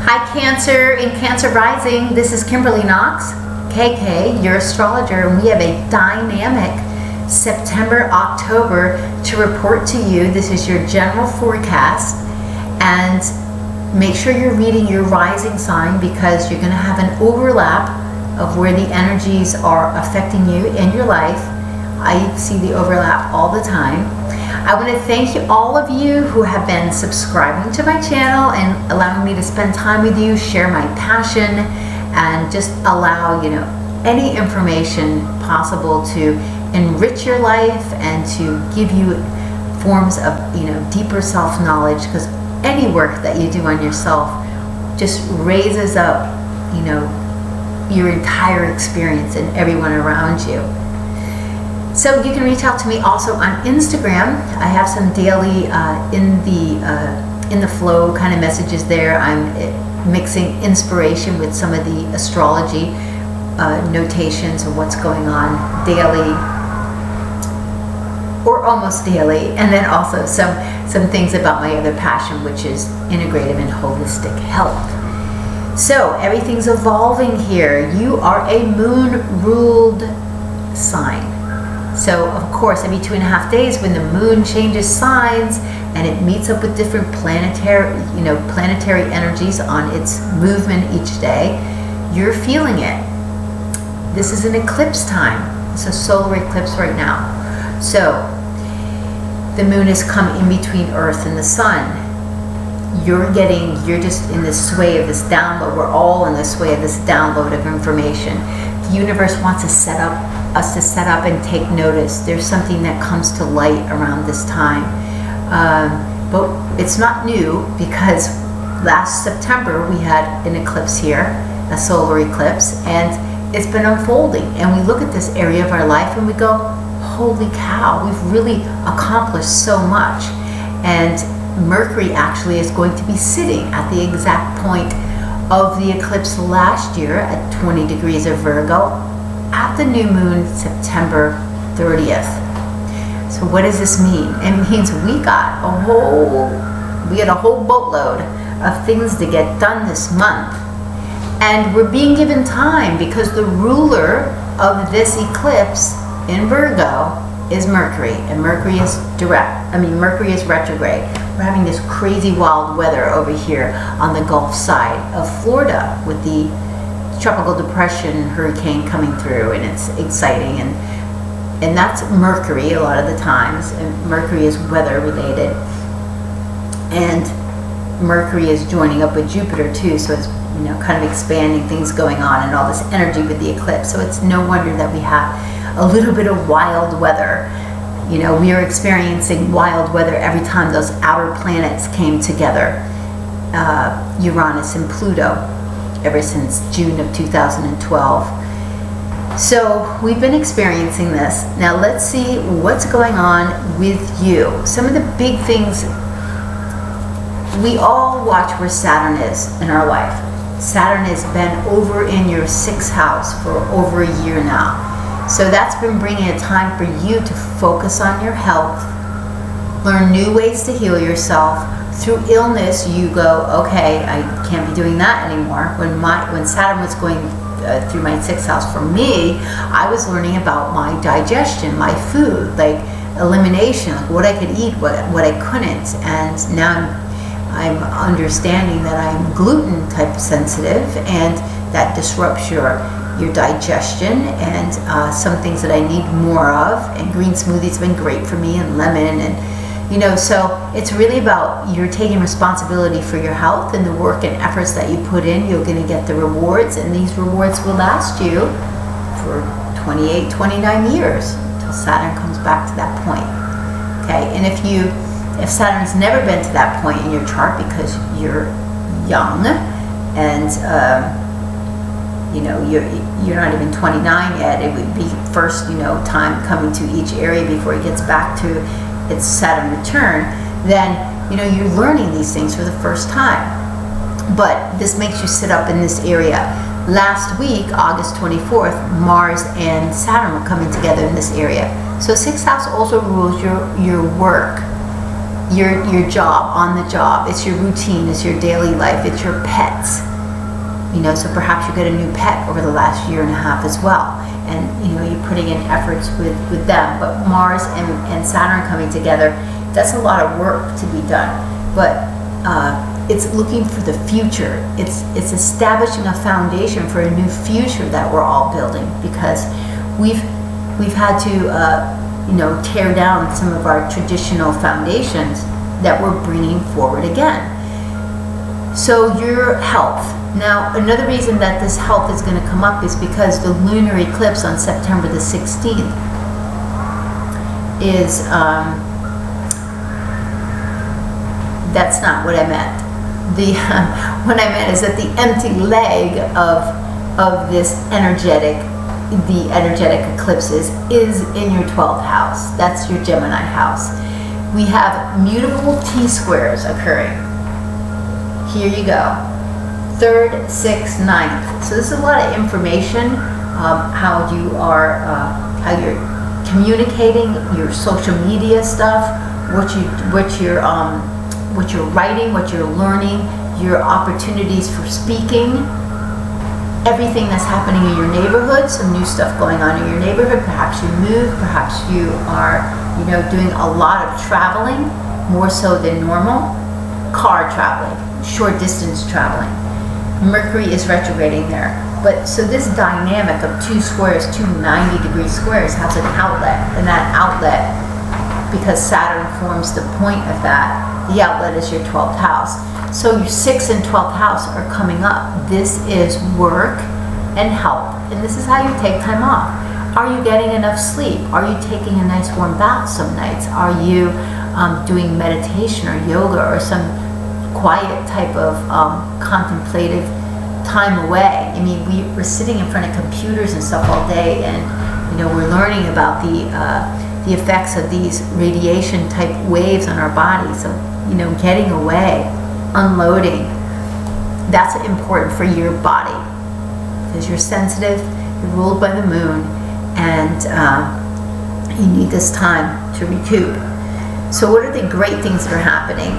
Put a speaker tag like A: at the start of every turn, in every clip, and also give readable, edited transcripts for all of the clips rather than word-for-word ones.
A: Hi Cancer and Cancer Rising, this is Kimberly Knox, KK, your astrologer, and we have a dynamic September-October to report to you. This is your general forecast, and make sure you're reading your rising sign because you're going to have an overlap of where the energies are affecting you in your life. I see the overlap all the time. I want to thank you, all of you who have been subscribing to my channel and allowing me to spend time with you, share my passion, and just allow, any information possible to enrich your life and to give you forms of, deeper self-knowledge, because any work that you do on yourself just raises up, your entire experience and everyone around you. So you can reach out to me also on Instagram. I have some daily in the flow kind of messages there. I'm mixing inspiration with some of the astrology notations of what's going on daily or almost daily, and then also some things about my other passion, which is integrative and holistic health. So everything's evolving here. You are a moon-ruled sign. So, of course, every 2.5 days when the moon changes signs and it meets up with different planetary energies on its movement each day, you're feeling it. This is an eclipse time. It's a solar eclipse right now. So, the moon has come in between Earth and the sun. You're just in this sway of this download. We're all in the sway of this download of information. The universe wants us to set up and take notice. There's something that comes to light around this time. But it's not new, because last September we had an eclipse here, a solar eclipse, and it's been unfolding. And we look at this area of our life and we go, holy cow, we've really accomplished so much. And Mercury actually is going to be sitting at the exact point of the eclipse last year at 20 degrees of Virgo at the new moon September 30th. So what does this mean? It means we got a whole boatload of things to get done this month. And we're being given time because the ruler of this eclipse in Virgo is Mercury, and Mercury is Mercury is retrograde. We're having this crazy wild weather over here on the Gulf side of Florida with the tropical depression hurricane coming through, and it's exciting, and that's Mercury a lot of the times, and Mercury is weather related, and Mercury is joining up with Jupiter too, so it's kind of expanding things going on and all this energy with the eclipse. So it's no wonder that we have a little bit of wild weather. We are experiencing wild weather every time those outer planets came together, Uranus and Pluto, ever since June of 2012. So we've been experiencing this. Now let's see what's going on with you. Some of the big things, we all watch where Saturn is in our life. Saturn has been over in your 6th house for over a year now. So that's been bringing a time for you to focus on your health, learn new ways to heal yourself. Through illness, you go, okay, I can't be doing that anymore. When Saturn was going through my 6th house for me, I was learning about my digestion, my food, like elimination, like what I could eat, what I couldn't. And now I'm understanding that I'm gluten type sensitive, and that disrupts your digestion, and some things that I need more of. And green smoothies have been great for me, and lemon, and so it's really about you're taking responsibility for your health, and the work and efforts that you put in, you're going to get the rewards, and these rewards will last you for 28, 29 years until Saturn comes back to that point. Okay, and if Saturn's never been to that point in your chart because you're young and you're not even 29 yet, it would be first time coming to each area before it gets back to its Saturn return, then you're learning these things for the first time. But this makes you sit up in this area. Last week, August 24th, Mars and Saturn were coming together in this area. So 6th house also rules your work. your job, on the job. It's your routine, it's your daily life, it's your pets. So perhaps you get a new pet over the last year and a half as well. And you're putting in efforts with them. But Mars and Saturn coming together, that's a lot of work to be done. But it's looking for the future. It's establishing a foundation for a new future that we're all building, because we've had to tear down some of our traditional foundations that we're bringing forward again. So your health. Now, another reason that this health is going to come up is because the lunar eclipse on September the 16th is, that's not what I meant. What I meant is that the empty leg of this energetic eclipses is in your 12th house. That's your Gemini house. We have mutable T-squares occurring. Here you go. 3rd, 6th, 9th. So this is a lot of information, how you're communicating, your social media stuff, what you're writing, what you're learning, your opportunities for speaking, everything that's happening in your neighborhood, some new stuff going on in your neighborhood. Perhaps you moved, perhaps you are, doing a lot of traveling, more so than normal, car traveling, short distance traveling. Mercury is retrograding there. But so this dynamic of two 90-degree squares has an outlet, and that outlet, because Saturn forms the point of that, the outlet is your 12th house. So your 6th and 12th house are coming up. This is work and health, and this is how you take time off. Are you getting enough sleep? Are you taking a nice warm bath some nights? Are you doing meditation or yoga or some quiet type of contemplative time away? I mean, we're sitting in front of computers and stuff all day, and we're learning about the effects of these radiation type waves on our bodies. So getting away, unloading, that's important for your body, because you're sensitive, you're ruled by the moon, and you need this time to recoup. So what are the great things that are happening?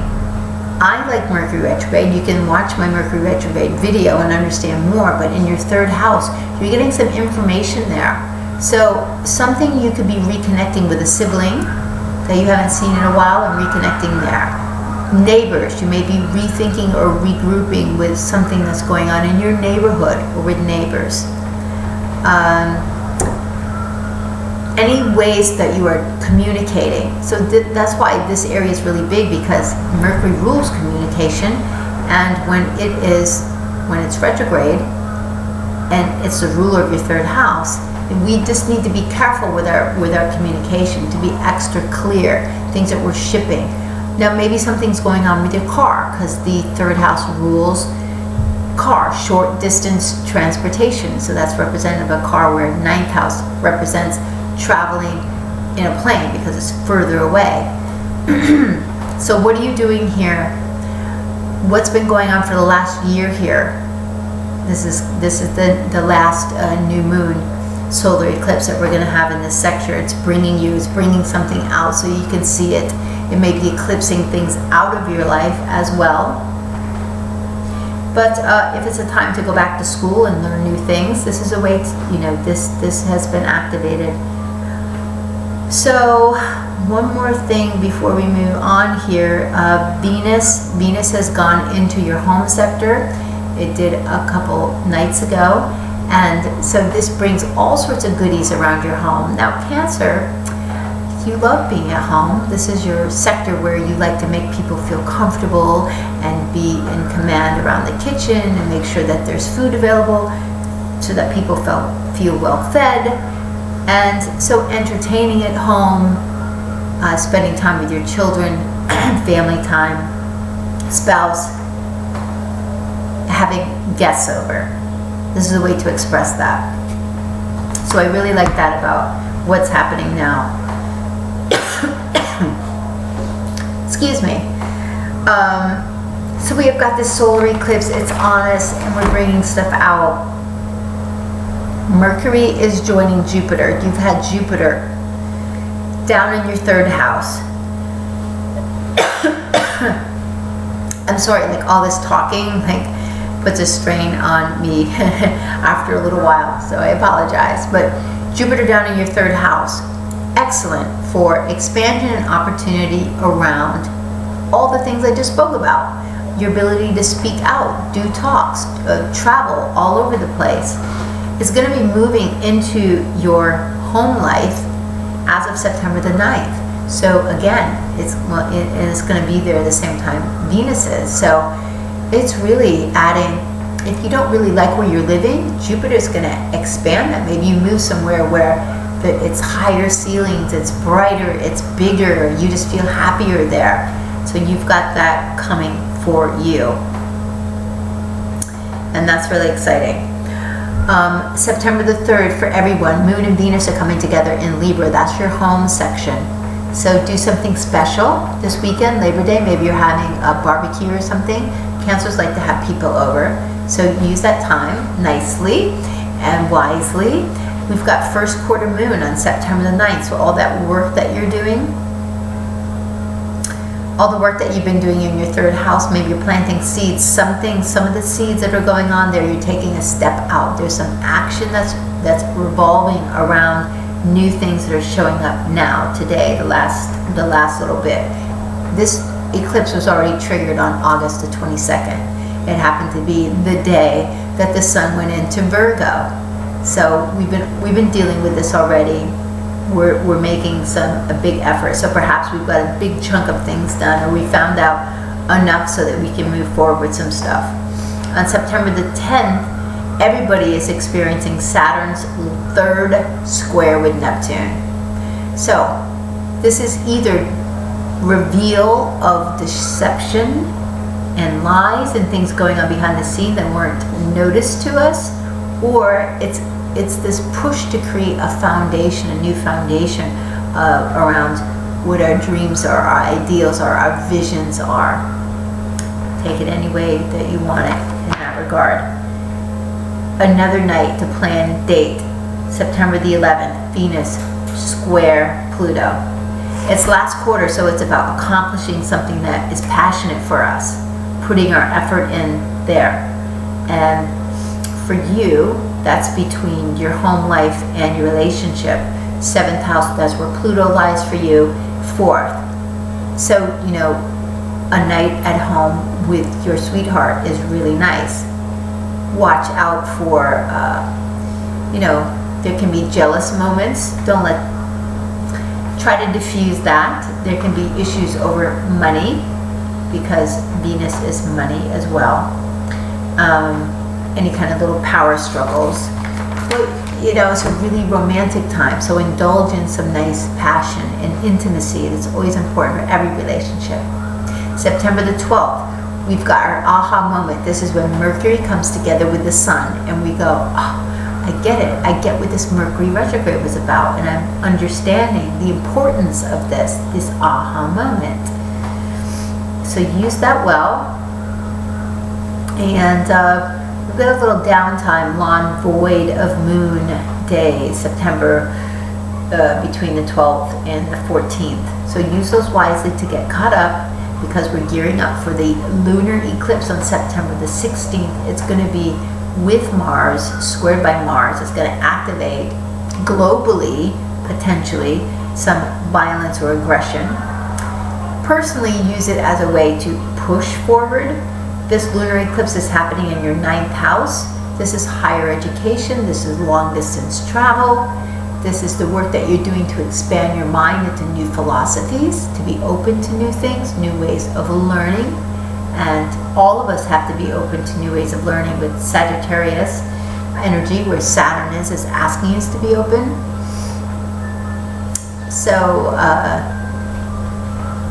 A: I like Mercury retrograde. You can watch my Mercury retrograde video and understand more, but in your 3rd house, you're getting some information there. So something you could be reconnecting with a sibling that you haven't seen in a while, and reconnecting there. Neighbors, you may be rethinking or regrouping with something that's going on in your neighborhood or with neighbors. Any ways that you are communicating. So that's why this area is really big, because Mercury rules communication, and when it's retrograde and it's the ruler of your 3rd house, we just need to be careful with our communication, to be extra clear, things that we're shipping. Now maybe something's going on with your car, because the 3rd house rules car, short distance transportation. So that's representative of a car, where 9th house represents traveling in a plane because it's further away. So what are you doing here? What's been going on for the last year here? This is the last new moon solar eclipse that we're going to have in this sector. It's bringing something out so you can see it. It may be eclipsing things out of your life as well. But if it's a time to go back to school and learn new things, this is a way to, this has been activated. So one more thing before we move on here. Venus has gone into your home sector. It did a couple nights ago. And so this brings all sorts of goodies around your home. Now Cancer, you love being at home. This is your sector where you like to make people feel comfortable and be in command around the kitchen and make sure that there's food available so that people feel well fed. And so entertaining at home, spending time with your children, family time, spouse, having guests over. This is a way to express that. So I really like that about what's happening now. Excuse me. So we have got this solar eclipse. It's on us, and we're bringing stuff out. Mercury is joining Jupiter. You've had Jupiter down in your 3rd house. I'm sorry, like all this talking, like puts a strain on me after a little while, so I apologize. But Jupiter down in your third house, excellent for expansion and opportunity around all the things I just spoke about. Your ability to speak out, do talks, travel all over the place. It's going to be moving into your home life as of September the 9th. So again, it's going to be there at the same time Venus is. So it's really adding, if you don't really like where you're living, Jupiter's going to expand that. Maybe you move somewhere where it's higher ceilings, it's brighter, it's bigger, you just feel happier there. So you've got that coming for you. And that's really exciting. September the 3rd for everyone, Moon and Venus are coming together in Libra. That's your home section. So do something special this weekend, Labor Day. Maybe you're having a barbecue or something. Cancers like to have people over. So use that time nicely and wisely. We've got first quarter moon on September the 9th. So all that work that you're doing, all the work that you've been doing in your third house, maybe you're planting seeds, some of the seeds that are going on there, you're taking a step out. There's some action that's revolving around new things that are showing up now, today, the last little bit. This eclipse was already triggered on August the 22nd. It happened to be the day that the sun went into Virgo. So we've been dealing with this already. We're making a big effort. So perhaps we've got a big chunk of things done, or we found out enough so that we can move forward with some stuff. On September the 10th, everybody is experiencing Saturn's third square with Neptune. So this is either reveal of deception and lies and things going on behind the scene that weren't noticed to us, or it's this push to create a foundation, a new foundation around what our dreams are, our ideals are, our visions are. Take it any way that you want it in that regard. Another night to plan date, September the 11th, Venus square Pluto. It's last quarter, so it's about accomplishing something that is passionate for us, putting our effort in there. And for you, that's between your home life and your relationship. 7th house, that's where Pluto lies for you. 4th. So, a night at home with your sweetheart is really nice. Watch out for, there can be jealous moments. Try to diffuse that. There can be issues over money, because Venus is money as well. Any kind of little power struggles. But, it's a really romantic time, so indulge in some nice passion and intimacy. It's always important for every relationship. September the 12th, we've got our aha moment. This is when Mercury comes together with the Sun, and we go, oh, I get it. I get what this Mercury retrograde was about, and I'm understanding the importance of this aha moment. So use that well. And we've got a little downtime, long void of moon days, September between the 12th and the 14th. So use those wisely to get caught up, because we're gearing up for the lunar eclipse on September the 16th. It's going to be with Mars, squared by Mars. It's going to activate globally, potentially, some violence or aggression. Personally, use it as a way to push forward. This lunar eclipse is happening in your 9th house. This is higher education. This is long distance travel. This is the work that you're doing to expand your mind into new philosophies, to be open to new things, new ways of learning. And all of us have to be open to new ways of learning with Sagittarius energy, where Saturn is asking us to be open. So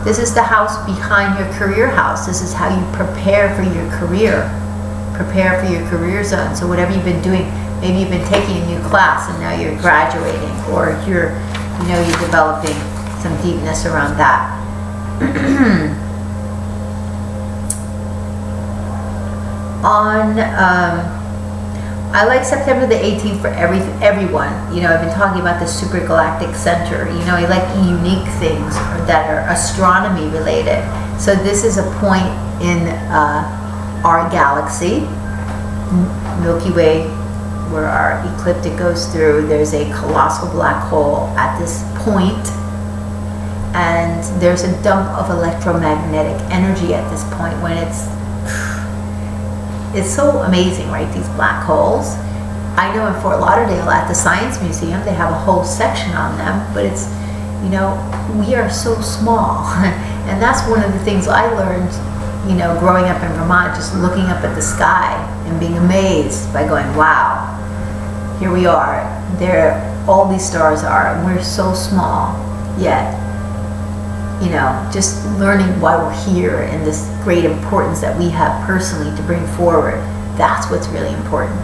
A: this is the house behind your career house. This is how you prepare for your career. Prepare for your career zone. So whatever you've been doing, maybe you've been taking a new class and now you're graduating, or you're developing some deepness around that. I like September the 18th for everyone. You know, I've been talking about the supergalactic center. You know, I like unique things that are astronomy related. So this is a point in our galaxy, Milky Way, where our ecliptic goes through. There's a colossal black hole at this point, and there's a dump of electromagnetic energy at this point when it's so amazing, right? These black holes. I know in Fort Lauderdale at the Science Museum, they have a whole section on them, but it's, you know, we are so small. And that's one of the things I learned, you know, growing up in Vermont, just looking up at the sky and being amazed by going, wow, here we are. There, all these stars are, and we're so small, yet, you know, just learning why we're here and this great importance that we have personally to bring forward. That's what's really important.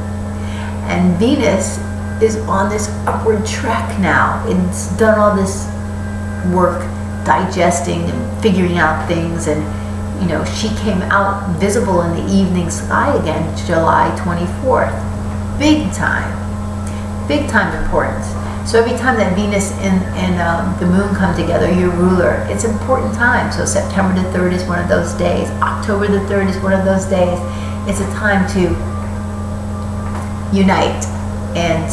A: And Venus is on this upward trek now. It's done all this work digesting and figuring out things, and you know, she came out visible in the evening sky again July 24th. Big time importance. So every time that Venus and the moon come together, your ruler, it's important time. So September the 3rd is one of those days. October the 3rd is one of those days. It's a time to unite and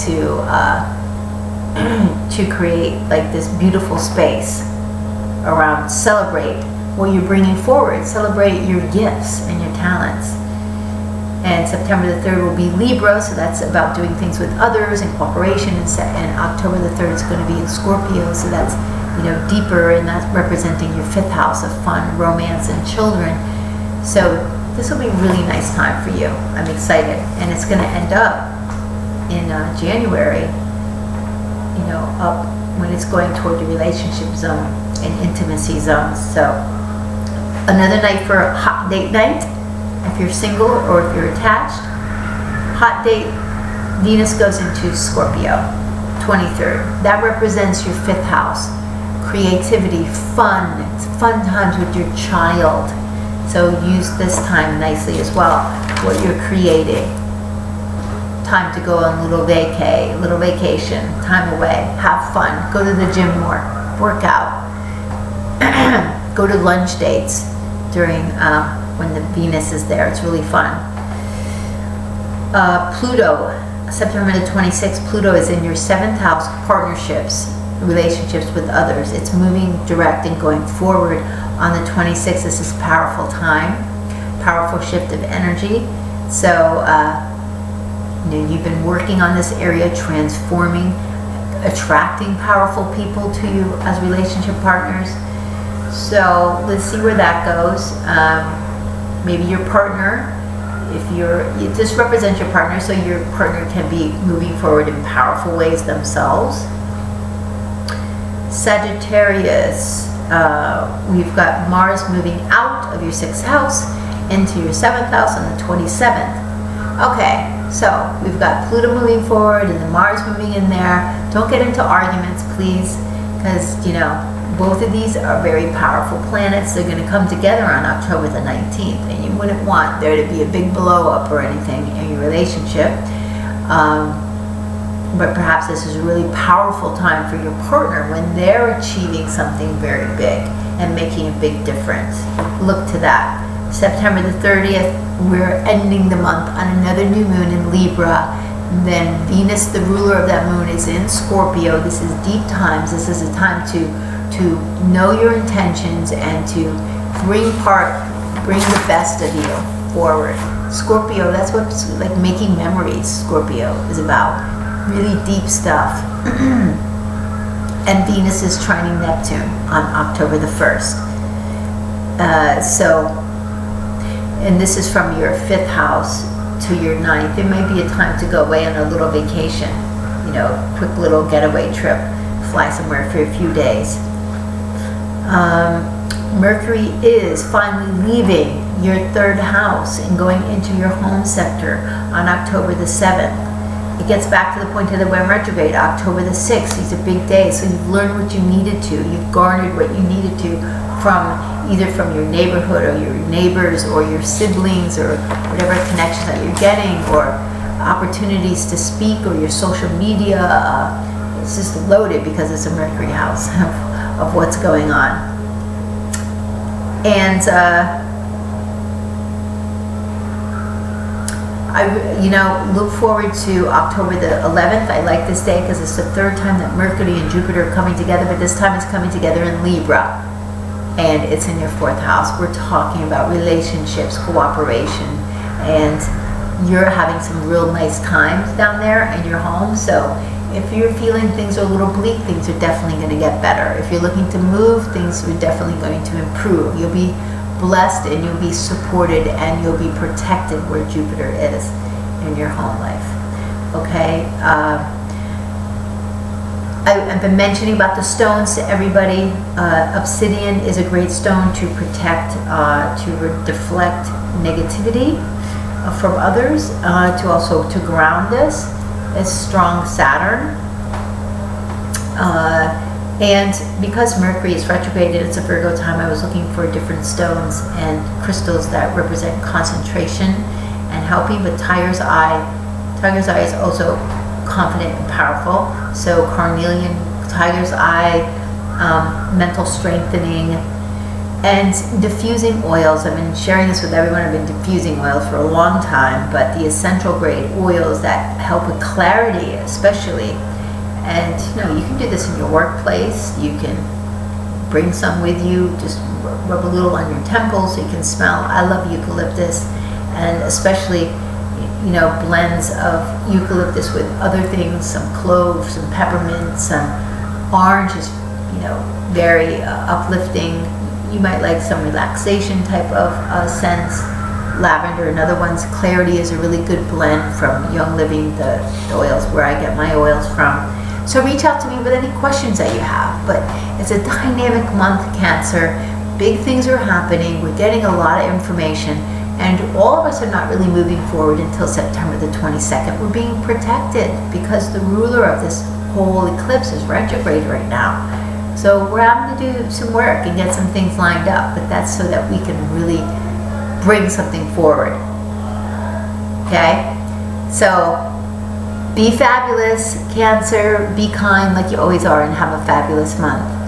A: to create like this beautiful space around, celebrate what you're bringing forward, celebrate your gifts and your talents. And September the 3rd will be Libra, so that's about doing things with others and cooperation. And October the 3rd is going to be in Scorpio, so that's, you know, deeper, and that's representing your 5th house of fun, romance, and children. So this will be a really nice time for you. I'm excited, and it's going to end up in January, you know, up when it's going toward your relationship zone and intimacy zones. So another night for a hot date night. If you're single or if you're attached, hot date, Venus goes into Scorpio, 23rd. That represents your 5th house. Creativity, fun, it's fun times with your child. So use this time nicely as well, what you're creating. Time to go on little vacation, time away, have fun, go to the gym more, work out, go to lunch dates during when the Venus is there. It's really fun. Pluto, September the 26th, Pluto is in your 7th house, partnerships, relationships with others. It's moving direct and going forward on the 26th. This is a powerful time, powerful shift of energy. So, you know, you've been working on this area, transforming, attracting powerful people to you as relationship partners. So let's see where that goes. Maybe your partner, this represents your partner, so your partner can be moving forward in powerful ways themselves. Sagittarius, we've got Mars moving out of your 6th house into your 7th house on the 27th. Okay, so we've got Pluto moving forward and the Mars moving in there. Don't get into arguments, please, because, you know, both of these are very powerful planets. They're going to come together on October the 19th, and you wouldn't want there to be a big blow up or anything in your relationship. But perhaps this is a really powerful time for your partner when they're achieving something very big and making a big difference. Look to that. September the 30th, we're ending the month on another new moon in Libra. Then Venus, the ruler of that moon, is in Scorpio. This is deep times. This is a time to know your intentions and to bring the best of you forward. Scorpio, that's what's like making memories. Scorpio is about really deep stuff. And Venus is trining Neptune on October the 1st. And this is from your 5th house to your 9th. There may be a time to go away on a little vacation, you know, quick little getaway trip, fly somewhere for a few days. Mercury is finally leaving your 3rd house and going into your home sector on October the 7th. It gets back to the point of the Wem retrograde, October the 6th. These are big days, so you've learned what you needed to. You've garnered what you needed to either from your neighborhood or your neighbors or your siblings or whatever connections that you're getting, or opportunities to speak, or your social media. It's just loaded because it's a Mercury house of what's going on. And I look forward to October the 11th. I like this day because it's the third time that Mercury and Jupiter are coming together, but this time it's coming together in Libra, and it's in your 4th house. We're talking about relationships, cooperation, and you're having some real nice times down there in your home. So if you're feeling things are a little bleak, things are definitely going to get better. If you're looking to move, things are definitely going to improve. You'll be blessed, and you'll be supported, and you'll be protected where Jupiter is in your home life. Okay? I've been mentioning about the stones to everybody. Obsidian is a great stone to protect, to deflect negativity from others, to ground us. It's strong Saturn. And because Mercury is retrograde, it's a Virgo time, I was looking for different stones and crystals that represent concentration and helping. But Tiger's Eye is also confident and powerful. So carnelian, Tiger's Eye, mental strengthening, and diffusing oils. I've been sharing this with everyone. I've been diffusing oils for a long time, but the essential grade oils that help with clarity especially. And you can do this in your workplace. You can bring some with you, just rub a little on your temples so you can smell. I love eucalyptus, and especially blends of eucalyptus with other things, some cloves, some peppermint, some orange is very uplifting. You might like some relaxation type of scents. Lavender and other ones. Clarity is a really good blend from Young Living, the oils where I get my oils from. So reach out to me with any questions that you have. But it's a dynamic month, Cancer. Big things are happening. We're getting a lot of information. And all of us are not really moving forward until September the 22nd. We're being protected because the ruler of this whole eclipse is retrograde right now. So we're having to do some work and get some things lined up. But that's so that we can really bring something forward. Okay? So be fabulous, Cancer. Be kind like you always are, and have a fabulous month.